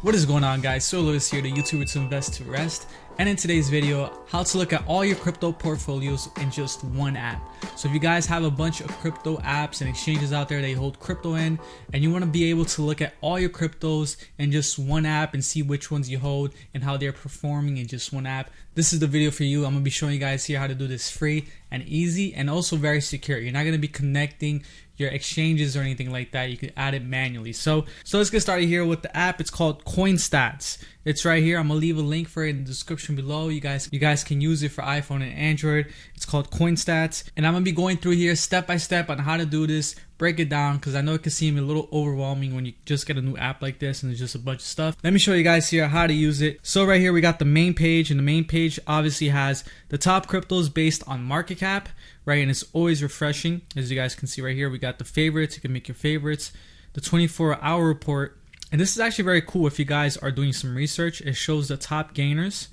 What is going on, guys? Sir Lewis here, the YouTuber to invest to rest, and in today's video, how to look at all your crypto portfolios in just one app. So if you guys have a bunch of crypto apps and exchanges out there that you hold crypto in, and you want to be able to look at all your cryptos in just one app and see which ones you hold and how they're performing in just one app, this is the video for you. I'm going to be showing you guys here how to do this free and easy and also very secure. You're not going to be connecting your exchanges or anything like that. You can add it manually. So let's get started here with the app. It's called CoinStats. It's right here. I'm gonna leave a link for it in the description below. You guys can use it for iPhone and Android. It's called CoinStats, and I'm gonna be going through here step by step on how to do this, break it down, because I know it can seem a little overwhelming when you just get a new app like this and there's just a bunch of stuff. Let me show you guys here how to use it. So right here we got the main page, and the main page obviously has the top cryptos based on market cap, right? And it's always refreshing. As you guys can see right here, we got the favorites. You can make your favorites, the 24-hour report. And this is actually very cool if you guys are doing some research. It shows the top gainers,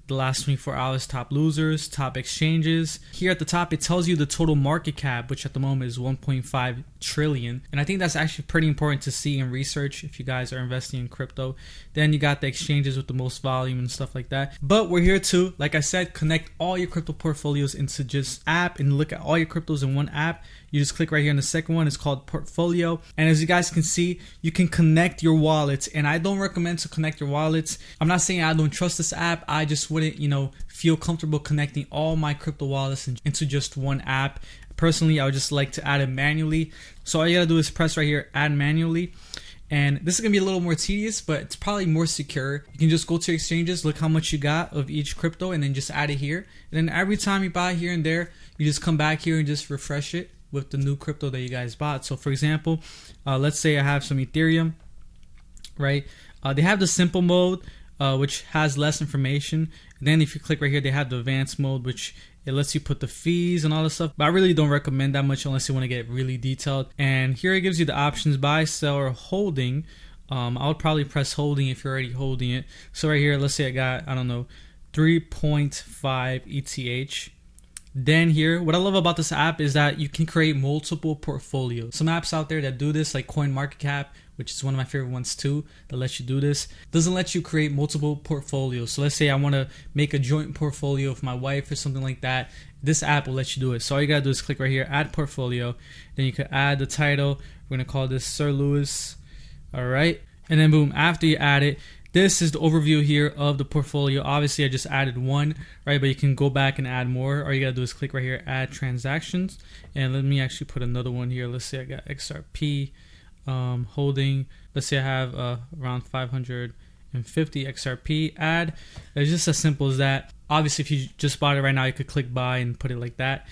the last 24 hours, top losers, top exchanges. Here at the top, it tells you the total market cap, which at the moment is 1.5 trillion. And I think that's actually pretty important to see in research if you guys are investing in crypto. Then you got the exchanges with the most volume and stuff like that. But we're here to, like I said, connect all your crypto portfolios into just app and look at all your cryptos in one app. You just click right here on the second one. It's called Portfolio. And as you guys can see, you can connect your wallets. And I don't recommend to connect your wallets. I'm not saying I don't trust this app. I just wouldn't, feel comfortable connecting all my crypto wallets into just one app. Personally, I would just like to add it manually. So all you gotta do is press right here, add manually. And this is gonna be a little more tedious, but it's probably more secure. You can just go to exchanges, look how much you got of each crypto, and then just add it here. And then every time you buy here and there, you just come back here and just refresh it with the new crypto that you guys bought. So for example, let's say I have some Ethereum, right? They have the simple mode, which has less information. And then if you click right here, they have the advanced mode, which it lets you put the fees and all this stuff. But I really don't recommend that much unless you want to get really detailed. And here it gives you the options: buy, sell, or holding. I would probably press holding if you're already holding it. So right here, let's say I got, 3.5 ETH. Then here, what I love about this app is that you can create multiple portfolios. Some apps out there that do this, like CoinMarketCap, which is one of my favorite ones too, that lets you do this, doesn't let you create multiple portfolios. So let's say I want to make a joint portfolio with my wife or something like that. This app will let you do it. So all you gotta do is click right here, add portfolio. Then you can add the title. We're gonna call this Sir Lewis. All right, and then boom, after you add it, this is the overview here of the portfolio. Obviously, I just added one, right? But you can go back and add more. All you gotta do is click right here, add transactions. And let me actually put another one here. Let's say I got XRP holding. Let's say I have around 550 XRP. Add. It's just as simple as that. Obviously, if you just bought it right now, you could click buy and put it like that.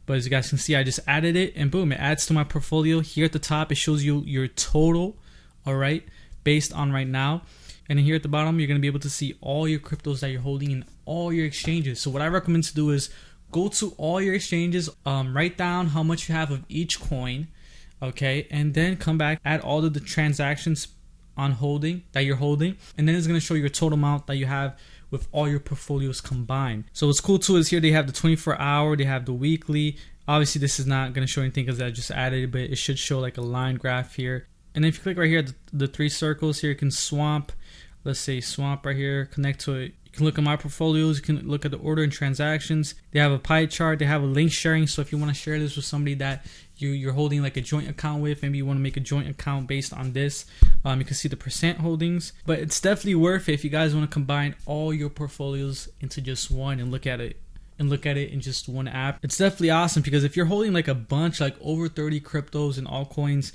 But as you guys can see, I just added it, and boom, it adds to my portfolio. Here at the top, it shows you your total, all right, based on right now. And then here at the bottom, you're going to be able to see all your cryptos that you're holding in all your exchanges. So what I recommend to do is go to all your exchanges, write down how much you have of each coin, okay, and then come back, add all of the transactions on holding that you're holding, and then it's going to show your total amount that you have with all your portfolios combined. So what's cool too is here they have the 24-hour, they have the weekly. Obviously, this is not going to show anything because I just added it, but it should show like a line graph here. And then if you click right here, the three circles here, you can swamp. Let's say swamp right here, connect to it. You can look at my portfolios. You can look at the order and transactions. They have a pie chart. They have a link sharing. So if you want to share this with somebody that you're holding like a joint account with, maybe you want to make a joint account based on this, you can see the percent holdings. But it's definitely worth it if you guys want to combine all your portfolios into just one and look at it in just one app. It's definitely awesome because if you're holding like a bunch, like over 30 cryptos and altcoins,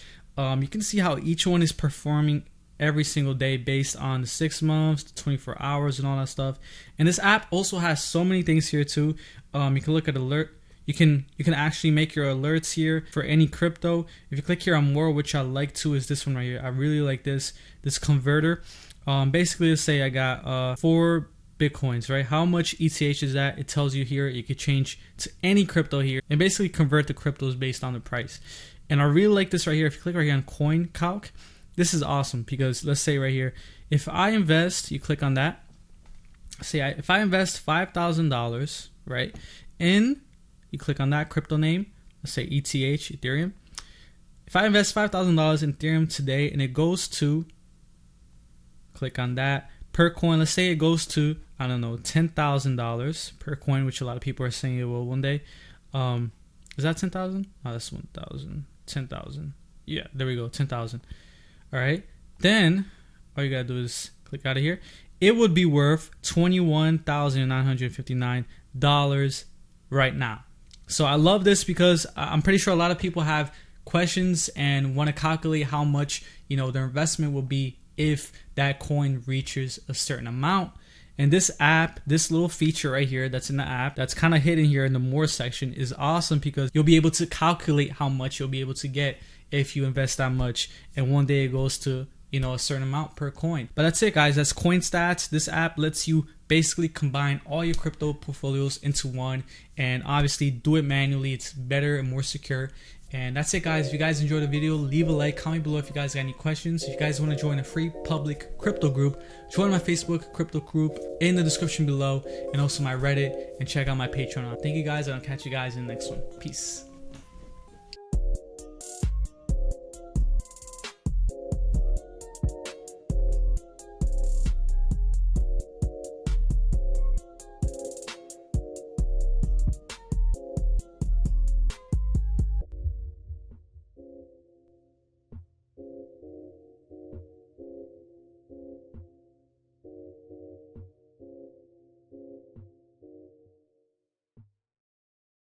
you can see how each one is performing every single day based on the 6 months, the 24 hours and all that stuff. And this app also has so many things here too. You can look at alert. You can actually make your alerts here for any crypto. If you click here on more, which I like too, is this one right here. I really like this converter. Basically, let's say I got 4 Bitcoins, right? How much ETH is that? It tells you here. You could change to any crypto here and basically convert the cryptos based on the price. And I really like this right here. If you click right here on Coin Calc, this is awesome because let's say right here, if I invest, you click on that. Say if I invest $5,000, right? You click on that crypto name. Let's say ETH, Ethereum. If I invest $5,000 in Ethereum today and it goes to Click on that. Per coin, let's say it goes to, I don't know, $10,000 per coin, which a lot of people are saying it will one day. Is that 10,000? Oh, that's 1,000. 10,000. Yeah, there we go, 10,000. All right. Then all you gotta do is click out of here. It would be worth $21,959 right now. So I love this because I'm pretty sure a lot of people have questions and want to calculate how much, you know, their investment will be if that coin reaches a certain amount. And this app, this little feature right here that's in the app, that's kind of hidden here in the more section, is awesome because you'll be able to calculate how much you'll be able to get if you invest that much. And one day it goes to, you know, a certain amount per coin. But that's it, guys. That's CoinStats. This app lets you basically combine all your crypto portfolios into one, and obviously do it manually. It's better and more secure. And that's it, guys. If you guys enjoyed the video, leave a like, comment below if you guys got any questions. If you guys want to join a free public crypto group, join my Facebook crypto group in the description below, and also my Reddit, and check out my Patreon. Thank you guys, and I'll catch you guys in the next one. Peace.